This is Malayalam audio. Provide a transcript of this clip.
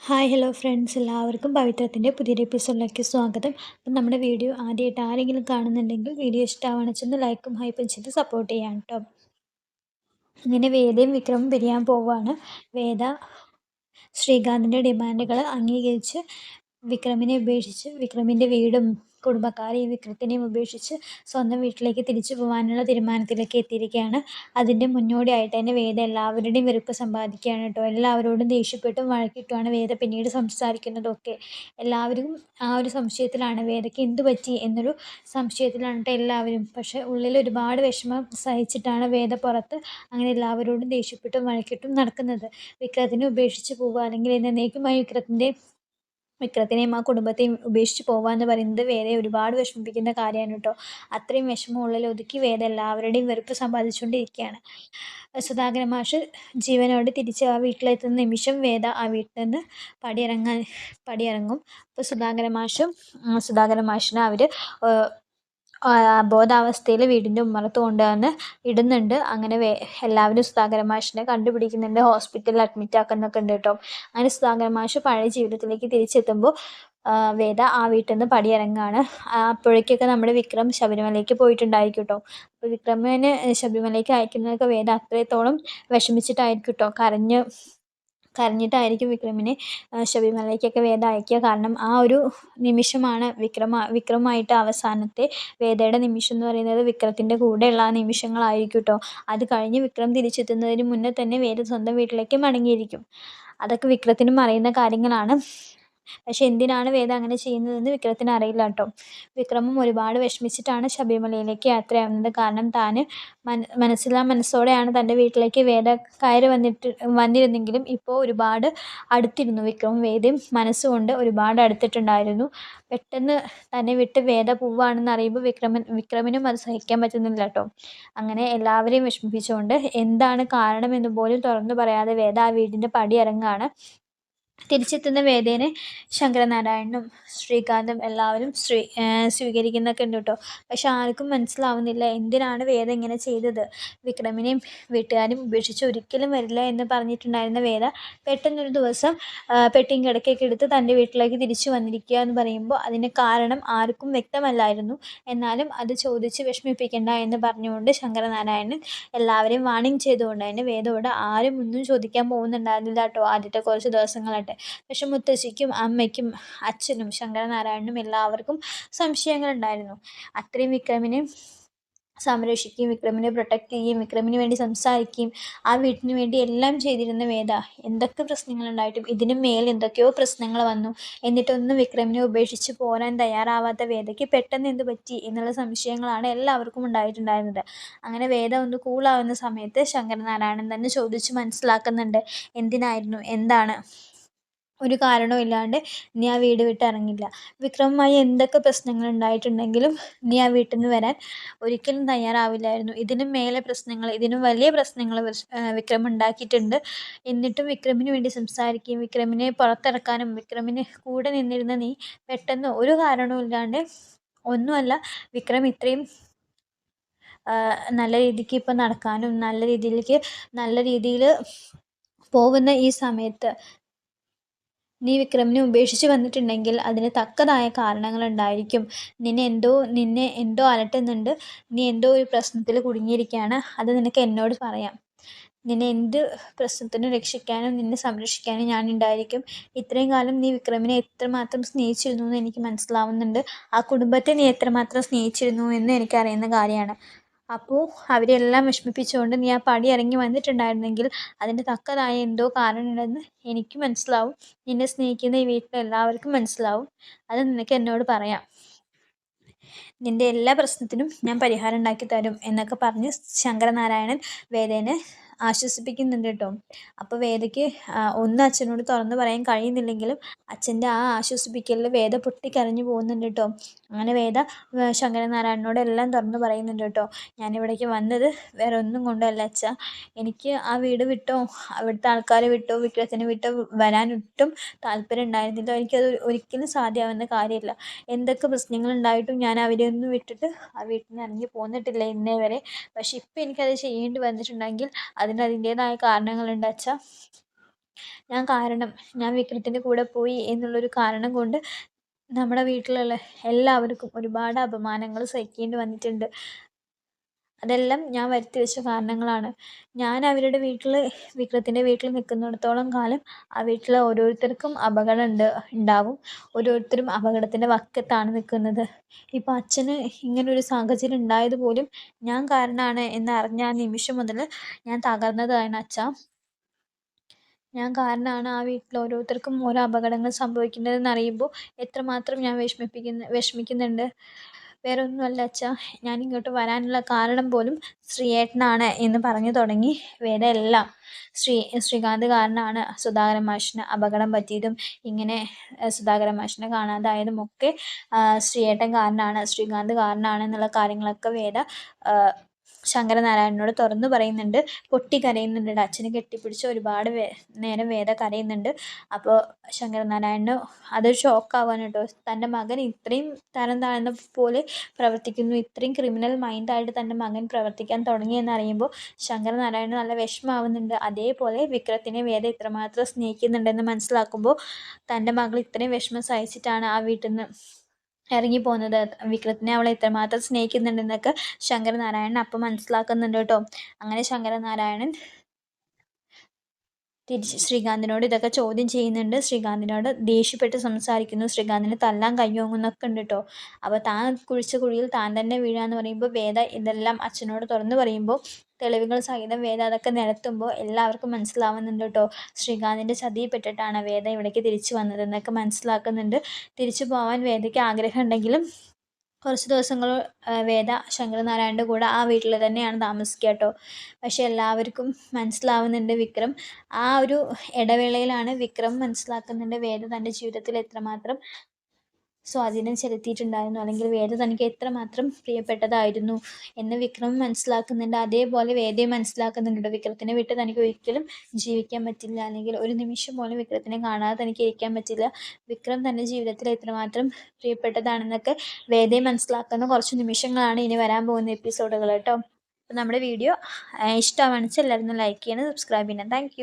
ഹായ് ഹലോ ഫ്രണ്ട്സ്, എല്ലാവർക്കും പവിത്രത്തിൻ്റെ പുതിയൊരു എപ്പിസോഡിലേക്ക് സ്വാഗതം. അപ്പം നമ്മുടെ വീഡിയോ ആദ്യമായിട്ട് ആരെങ്കിലും കാണുന്നുണ്ടെങ്കിൽ വീഡിയോ ഇഷ്ടമാണെന്ന് ചെന്ന് ലൈക്കും ഹൈപ്പും ചെയ്ത് സപ്പോർട്ട് ചെയ്യാം കേട്ടോ. ഇങ്ങനെ വേദയും വിക്രമും പിരിയാൻ പോവുകയാണ്. വേദ ശ്രീകാന്തിൻ്റെ ഡിമാൻഡുകൾ അംഗീകരിച്ച് വിക്രമിനെ ഉപേക്ഷിച്ച് വിക്രമിൻ്റെ വീടും കുടുംബക്കാരെയും വിക്രത്തിനെയും ഉപേക്ഷിച്ച് സ്വന്തം വീട്ടിലേക്ക് തിരിച്ചു പോകാനുള്ള തീരുമാനത്തിലേക്ക് എത്തിയിരിക്കുകയാണ്. അതിൻ്റെ മുന്നോടിയായിട്ട് തന്നെ വേദ എല്ലാവരുടെയും വെറുപ്പ് സമ്പാദിക്കുകയാണ് കേട്ടോ. എല്ലാവരോടും ദേഷ്യപ്പെട്ടും വഴക്കിട്ടുമാണ് വേദ പിന്നീട് സംസാരിക്കുന്നതൊക്കെ. എല്ലാവരും ആ ഒരു സംശയത്തിലാണ്, വേദയ്ക്ക് എന്തു പറ്റി എന്നൊരു സംശയത്തിലാണ് കേട്ടോ എല്ലാവരും. പക്ഷേ ഉള്ളിൽ ഒരുപാട് വിഷമം സഹിച്ചിട്ടാണ് വേദ പുറത്ത് അങ്ങനെ എല്ലാവരോടും ദേഷ്യപ്പെട്ടും വഴക്കിട്ടും നടക്കുന്നത്. വിക്രത്തിനെ ഉപേക്ഷിച്ച് പോവുക, അല്ലെങ്കിൽ എന്നേക്കുമായി വിക്രത്തിനെയും ആ കുടുംബത്തെയും ഉപേക്ഷിച്ച് പോകുക എന്ന് പറയുന്നത് വേദയെ ഒരുപാട് വിഷമിപ്പിക്കുന്ന കാര്യമാണ് കേട്ടോ. അത്രയും വിഷമം ഉള്ളിൽ ഒതുക്കി വേദ എല്ലാവരുടെയും വെറുപ്പ് സമ്പാദിച്ചുകൊണ്ടിരിക്കുകയാണ്. സുധാകരൻ മാഷ് ജീവനോടെ തിരിച്ച് ആ വീട്ടിലെത്തുന്ന നിമിഷം വേദ ആ വീട്ടിൽ നിന്ന് പടിയിറങ്ങും. അപ്പോൾ സുധാകരൻ മാഷിനെ അവർ ബോധാവസ്ഥയിൽ വീടിൻ്റെ ഉമ്മറത്ത് കൊണ്ടുവന്ന് ഇടുന്നുണ്ട്. അങ്ങനെ എല്ലാവരും സുധാകരൻ മാഷിനെ കണ്ടുപിടിക്കുന്നുണ്ട്, ഹോസ്പിറ്റലിൽ അഡ്മിറ്റ് ആക്കുന്നൊക്കെ ഉണ്ട് കേട്ടോ. അങ്ങനെ സുധാകരൻ മാഷ് പഴയ ജീവിതത്തിലേക്ക് തിരിച്ചെത്തുമ്പോൾ വേദ ആ വീട്ടിൽ നിന്ന് പടിയിറങ്ങുകയാണ്. അപ്പോഴേക്കൊക്കെ നമ്മുടെ വിക്രം ശബരിമലയ്ക്ക് പോയിട്ടുണ്ടായിരിക്കും കേട്ടോ. അപ്പോൾ വിക്രമിനെ ശബരിമലയ്ക്ക് അയക്കുന്നതൊക്കെ വേദ അത്രത്തോളം വിഷമിച്ചിട്ടായിരിക്കും കേട്ടോ. കരഞ്ഞിട്ടായിരിക്കും വിക്രമിനെ ശബരിമലയ്ക്കൊക്കെ വേദ അയക്കുക. കാരണം ആ ഒരു നിമിഷമാണ് വിക്രമായിട്ട് അവസാനത്തെ വേദയുടെ നിമിഷം എന്ന് പറയുന്നത് വിക്രത്തിൻ്റെ കൂടെയുള്ള ആ നിമിഷങ്ങളായിരിക്കും കേട്ടോ. അത് കഴിഞ്ഞ് വിക്രം തിരിച്ചെത്തുന്നതിന് മുന്നേ തന്നെ വേദ സ്വന്തം വീട്ടിലേക്ക് മടങ്ങിയിരിക്കും. അതൊക്കെ വിക്രത്തിനും അറിയുന്ന കാര്യങ്ങളാണ്. പക്ഷെ എന്തിനാണ് വേദ അങ്ങനെ ചെയ്യുന്നതെന്ന് വിക്രത്തിന് അറിയില്ല കേട്ടോ. വിക്രമും ഒരുപാട് വിഷമിച്ചിട്ടാണ് ശബരിമലയിലേക്ക് യാത്രയാവുന്നത്. കാരണം താൻ മനസ്സോടെയാണ് തൻ്റെ വീട്ടിലേക്ക് വേദ കയറി വന്നിരുന്നെങ്കിലും ഇപ്പോൾ ഒരുപാട് അടുത്തിരുന്നു. വിക്രമും വേദയും മനസ്സുകൊണ്ട് ഒരുപാട് അടുത്തിട്ടുണ്ടായിരുന്നു. പെട്ടെന്ന് തന്നെ വിട്ട് വേദ പോവുകയാണെന്ന് അറിയുമ്പോൾ വിക്രമിനും അത് സഹിക്കാൻ പറ്റുന്നില്ല കേട്ടോ. അങ്ങനെ എല്ലാവരെയും വിഷമിപ്പിച്ചുകൊണ്ട് എന്താണ് കാരണമെന്ന് പോലും തുറന്നു പറയാതെ വേദ ആ വീടിൻ്റെ പടി ഇറങ്ങുകയാണ്. തിരിച്ചെത്തുന്ന വേദേനെ ശങ്കരനാരായണനും ശ്രീകാന്തും എല്ലാവരും സ്വീകരിക്കുന്നൊക്കെ ഉണ്ട് കേട്ടോ. പക്ഷെ ആർക്കും മനസ്സിലാവുന്നില്ല എന്തിനാണ് വേദ ഇങ്ങനെ ചെയ്തത്. വിക്രമിനെയും വീട്ടുകാരും ഉപേക്ഷിച്ച് ഒരിക്കലും വരില്ല എന്ന് പറഞ്ഞിട്ടുണ്ടായിരുന്ന വേദ പെട്ടെന്നൊരു ദിവസം പെട്ടിയും കിടക്കയൊക്കെ എടുത്ത് തൻ്റെ വീട്ടിലേക്ക് തിരിച്ചു വന്നിരിക്കുക എന്ന് പറയുമ്പോൾ അതിന് കാരണം ആർക്കും വ്യക്തമല്ലായിരുന്നു. എന്നാലും അത് ചോദിച്ച് വിഷമിപ്പിക്കണ്ട എന്ന് പറഞ്ഞുകൊണ്ട് ശങ്കരനാരായണൻ എല്ലാവരെയും വാണിംഗ് ചെയ്തുകൊണ്ട് തന്നെ വേദയോട് ആരും ഒന്നും ചോദിക്കാൻ പോകുന്നുണ്ടായിരുന്നില്ല കേട്ടോ ആദ്യത്തെ കുറച്ച് ദിവസങ്ങളായിട്ട്. പക്ഷെ മുത്തശ്ശിക്കും അമ്മയ്ക്കും അച്ഛനും ശങ്കരനാരായണനും എല്ലാവർക്കും സംശയങ്ങളുണ്ടായിരുന്നു. അത്രയും വിക്രമിനെ സംരക്ഷിക്കുകയും വിക്രമിനെ പ്രൊട്ടക്റ്റ് ചെയ്യുകയും വിക്രമിന് വേണ്ടി സംസാരിക്കുകയും ആ വീട്ടിന് വേണ്ടി എല്ലാം ചെയ്തിരുന്ന വേദ എന്തൊക്കെ പ്രശ്നങ്ങളുണ്ടായിട്ടും ഇതിനും മേൽ എന്തൊക്കെയോ പ്രശ്നങ്ങൾ വന്നു. എന്നിട്ടൊന്നും വിക്രമിനെ ഉപേക്ഷിച്ച് പോരാൻ തയ്യാറാവാത്ത വേദയ്ക്ക് പെട്ടെന്ന് എന്ത് പറ്റി എന്നുള്ള സംശയങ്ങളാണ് എല്ലാവർക്കും ഉണ്ടായിട്ടുണ്ടായിരുന്നത്. അങ്ങനെ വേദ ഒന്ന് കൂളാവുന്ന സമയത്ത് ശങ്കരനാരായണൻ തന്നെ ചോദിച്ച് മനസ്സിലാക്കുന്നുണ്ട് എന്തിനായിരുന്നു, എന്താണ്, ഒരു കാരണവും ഇല്ലാണ്ട് നീ ആ വീട് വിട്ട് ഇറങ്ങില്ല. വിക്രമുമായി എന്തൊക്കെ പ്രശ്നങ്ങൾ ഉണ്ടായിട്ടുണ്ടെങ്കിലും നീ ആ വീട്ടിൽ നിന്ന് വരാൻ ഒരിക്കലും തയ്യാറാവില്ലായിരുന്നു. ഇതിനും മേലെ പ്രശ്നങ്ങൾ, ഇതിനും വലിയ പ്രശ്നങ്ങൾ വിക്രം ഉണ്ടാക്കിയിട്ടുണ്ട്. എന്നിട്ടും വിക്രമിന് വേണ്ടി സംസാരിക്കുകയും വിക്രമിനെ പുറത്തിറക്കാനും വിക്രമിന് കൂടെ നിന്നിരുന്ന നീ പെട്ടെന്ന് ഒരു കാരണവും ഇല്ലാണ്ട്, ഒന്നുമല്ല വിക്രം ഇത്രയും നല്ല രീതിക്ക് ഇപ്പം നടക്കാനും നല്ല രീതിയിൽ പോകുന്ന ഈ സമയത്ത് നീ വിക്രമിനെ ഉപേക്ഷിച്ച് വന്നിട്ടുണ്ടെങ്കിൽ അതിന് തക്കതായ കാരണങ്ങളുണ്ടായിരിക്കും. നിന്നെ എന്തോ അലട്ടുന്നുണ്ട്. നീ എന്തോ ഒരു പ്രശ്നത്തിൽ കുടുങ്ങിയിരിക്കുകയാണ്. അത് നിനക്ക് എന്നോട് പറയാം. നിന്നെ എന്ത് പ്രശ്നത്തിനും രക്ഷിക്കാനും നിന്നെ സംരക്ഷിക്കാനും ഞാനുണ്ടായിരിക്കും. ഇത്രയും കാലം നീ വിക്രമിനെ എത്രമാത്രം സ്നേഹിച്ചിരുന്നു എന്ന് എനിക്ക് മനസ്സിലാവുന്നുണ്ട്. ആ കുടുംബത്തെ നീ എത്രമാത്രം സ്നേഹിച്ചിരുന്നു എന്ന് എനിക്കറിയുന്ന കാര്യമാണ്. അപ്പോൾ അവരെല്ലാം വിഷമിപ്പിച്ചുകൊണ്ട് നീ ആ പടി ഇറങ്ങി വന്നിട്ടുണ്ടായിരുന്നെങ്കിൽ അതിന് തക്കതായ എന്തോ കാരണമുണ്ടെന്ന് എനിക്ക് മനസ്സിലാവും. നിന്നെ സ്നേഹിക്കുന്ന ഈ വീട്ടിലെ എല്ലാവർക്കും മനസ്സിലാവും. അത് നിനക്ക് എന്നോട് പറയാം. നിൻ്റെ എല്ലാ പ്രശ്നത്തിനും ഞാൻ പരിഹാരം ഉണ്ടാക്കി തരും എന്നൊക്കെ പറഞ്ഞ് ശങ്കരനാരായണൻ വേദേനെ ആശ്വസിപ്പിക്കുന്നുണ്ട് കേട്ടോ. അപ്പോൾ വേദയ്ക്ക് ഒന്നും അച്ഛനോട് തുറന്നു പറയാൻ കഴിയുന്നില്ലെങ്കിലും അച്ഛൻ്റെ ആ ആശ്വസിപ്പിക്കലിൽ വേദ പൊട്ടിക്കരഞ്ഞു പോകുന്നുണ്ട് കേട്ടോ. അങ്ങനെ വേദ ശങ്കരനാരായണനോട് എല്ലാം തുറന്നു പറയുന്നുണ്ട് കേട്ടോ. ഞാനിവിടേക്ക് വന്നത് വേറെ ഒന്നും കൊണ്ടല്ല അച്ഛാ. എനിക്ക് ആ വീട് വിട്ടോ അവിടുത്തെ ആൾക്കാരെ വിട്ടോ വിക്രത്തിനെ വിട്ടോ വരാനൊട്ടും താല്പര്യം ഉണ്ടായിരുന്നില്ല. എനിക്കത് ഒരിക്കലും സാധ്യമാവുന്ന കാര്യമില്ല. എന്തൊക്കെ പ്രശ്നങ്ങളുണ്ടായിട്ടും ഞാൻ അവരെയൊന്നും വിട്ടിട്ട് ആ വീട്ടിൽ നിന്ന് ഇറങ്ങി പോന്നിട്ടില്ല ഇന്നേ വരെ. പക്ഷെ ഇപ്പം എനിക്കത് ചെയ്യേണ്ടി വന്നിട്ടുണ്ടെങ്കിൽ അതിൻ്റേതായ കാരണങ്ങളുണ്ട് അച്ഛാ. ഞാൻ കാരണം ഞാൻ വിക്രത്തിൻ്റെ കൂടെ പോയി എന്നുള്ളൊരു കാരണം കൊണ്ട് നമ്മുടെ വീട്ടിലുള്ള എല്ലാവർക്കും ഒരുപാട് അപമാനങ്ങൾ സഹിക്കേണ്ടി വന്നിട്ടുണ്ട്. അതെല്ലാം ഞാൻ വരുത്തി വെച്ച കാരണങ്ങളാണ്. ഞാൻ അവരുടെ വീട്ടിൽ വിക്രത്തിൻ്റെ വീട്ടിൽ നിൽക്കുന്നിടത്തോളം കാലം ആ വീട്ടിലെ ഓരോരുത്തർക്കും ഉണ്ടാവും. ഓരോരുത്തരും അപകടത്തിൻ്റെ വക്കത്താണ് നിൽക്കുന്നത്. ഇപ്പോൾ അച്ഛന് ഇങ്ങനൊരു സാഹചര്യം ഉണ്ടായത് പോലും ഞാൻ കാരണമാണ് എന്നറിഞ്ഞ ആ നിമിഷം മുതൽ ഞാൻ തകർന്നതാണ് അച്ഛാ. ഞാൻ കാരണമാണ് ആ വീട്ടിൽ ഓരോരുത്തർക്കും ഓരോ അപകടങ്ങൾ സംഭവിക്കുന്നതെന്ന് അറിയുമ്പോൾ എത്രമാത്രം ഞാൻ വിഷമിക്കുന്നുണ്ട്. വേറെ ഒന്നുമല്ല അച്ഛാ, ഞാനിങ്ങോട്ട് വരാനുള്ള കാരണം പോലും ശ്രീയേട്ടനാണ് എന്ന് പറഞ്ഞു തുടങ്ങി വേദ എല്ലാം. ശ്രീകാന്ത് കാരണമാണ് സുധാകരൻ മാഷിന് അപകടം പറ്റിയതും ഇങ്ങനെ സുധാകരൻ മാഷിനെ കാണാതായതും ഒക്കെ ശ്രീയേട്ടൻ കാരണമാണ്, ശ്രീകാന്ത് കാരണമാണ് എന്നുള്ള കാര്യങ്ങളൊക്കെ വേദ ശങ്കരനാരായണനോട് തുറന്നു പറയുന്നുണ്ട്. പൊട്ടിക്കരയുന്നുണ്ട്. അച്ഛനെ കെട്ടിപ്പിടിച്ച് ഒരുപാട് നേരം വേദ കരയുന്നുണ്ട്. അപ്പോൾ ശങ്കരനാരായണന് അതൊരു ഷോക്കാവാണ് കേട്ടോ. തൻ്റെ മകൻ ഇത്രയും തരം താഴ്ന്ന പോലെ പ്രവർത്തിക്കുന്നു, ഇത്രയും ക്രിമിനൽ മൈൻഡായിട്ട് തൻ്റെ മകൻ പ്രവർത്തിക്കാൻ തുടങ്ങിയെന്ന് അറിയുമ്പോൾ ശങ്കരനാരായണന് നല്ല വിഷമാവുന്നുണ്ട്. അതേപോലെ വിക്രത്തിനെ വേദ ഇത്രമാത്രം സ്നേഹിക്കുന്നുണ്ടെന്ന് മനസ്സിലാക്കുമ്പോൾ തൻ്റെ മകൾ ഇത്രയും വിഷമം സഹിച്ചിട്ടാണ് ആ വീട്ടിൽ നിന്ന് ഇറങ്ങിപ്പോകുന്നത്, വിക്രത്തിനെ അവളെ ഇത്രമാത്രം സ്നേഹിക്കുന്നുണ്ടെന്നൊക്കെ ശങ്കരനാരായണൻ അപ്പം മനസ്സിലാക്കുന്നുണ്ട് കേട്ടോ. അങ്ങനെ ശങ്കരനാരായണൻ തിരിച്ച് ശ്രീകാന്തിനോട് ഇതൊക്കെ ചോദ്യം ചെയ്യുന്നുണ്ട്. ശ്രീകാന്തിനോട് ദേഷ്യപ്പെട്ട് സംസാരിക്കുന്നു. ശ്രീകാന്തിന് തല്ലാൻ കയ്യോങ്ങുന്നൊക്കെ ഉണ്ട് കേട്ടോ. അപ്പോൾ താൻ കുഴിച്ച കുഴിയിൽ താൻ തന്നെ വീഴാന്ന് പറയുമ്പോൾ വേദ ഇതെല്ലാം അച്ഛനോട് തുറന്നു പറയുമ്പോൾ തെളിവുകൾ സഹിതം വേദ അതൊക്കെ നിരത്തുമ്പോൾ എല്ലാവർക്കും മനസ്സിലാവുന്നുണ്ട് കേട്ടോ. ശ്രീകാന്തിൻ്റെ ചതിയിൽപ്പെട്ടിട്ടാണ് വേദ ഇവിടേക്ക് തിരിച്ചു വന്നതെന്നൊക്കെ മനസ്സിലാക്കുന്നുണ്ട്. തിരിച്ചു പോകാൻ വേദയ്ക്ക് ആഗ്രഹം ഉണ്ടെങ്കിലും കുറച്ച് ദിവസങ്ങൾ വേദ ശങ്കരനാരായണൻ്റെ കൂടെ ആ വീട്ടിൽ തന്നെയാണ് താമസിക്കുക കേട്ടോ. പക്ഷെ എല്ലാവർക്കും മനസ്സിലാവുന്നുണ്ട് വിക്രം ആ ഒരു ഇടവേളയിലാണ് വിക്രം മനസ്സിലാക്കുന്നുണ്ട് വേദ തൻ്റെ ജീവിതത്തിൽ എത്രമാത്രം സ്വാധീനം ചെലുത്തിയിട്ടുണ്ടായിരുന്നു, അല്ലെങ്കിൽ വേദ തനിക്ക് എത്രമാത്രം പ്രിയപ്പെട്ടതായിരുന്നു എന്ന് വിക്രം മനസ്സിലാക്കുന്നുണ്ട്. അതേപോലെ വേദയും മനസ്സിലാക്കുന്നുണ്ട് വിക്രത്തിനെ വിട്ട് തനിക്ക് ഒരിക്കലും ജീവിക്കാൻ പറ്റില്ല, അല്ലെങ്കിൽ ഒരു നിമിഷം പോലും വിക്രത്തിനെ കാണാതെ തനിക്ക് ഇരിക്കാൻ പറ്റില്ല. വിക്രം തൻ്റെ ജീവിതത്തിൽ എത്രമാത്രം പ്രിയപ്പെട്ടതാണെന്നൊക്കെ വേദയും മനസ്സിലാക്കുന്ന കുറച്ച് നിമിഷങ്ങളാണ് ഇനി വരാൻ പോകുന്ന എപ്പിസോഡുകൾ കേട്ടോ. അപ്പോൾ നമ്മുടെ വീഡിയോ ഇഷ്ടമാണെന്ന് വെച്ചാൽ എല്ലാവരും ലൈക്ക് ചെയ്യണം, സബ്സ്ക്രൈബ് ചെയ്യണം. താങ്ക്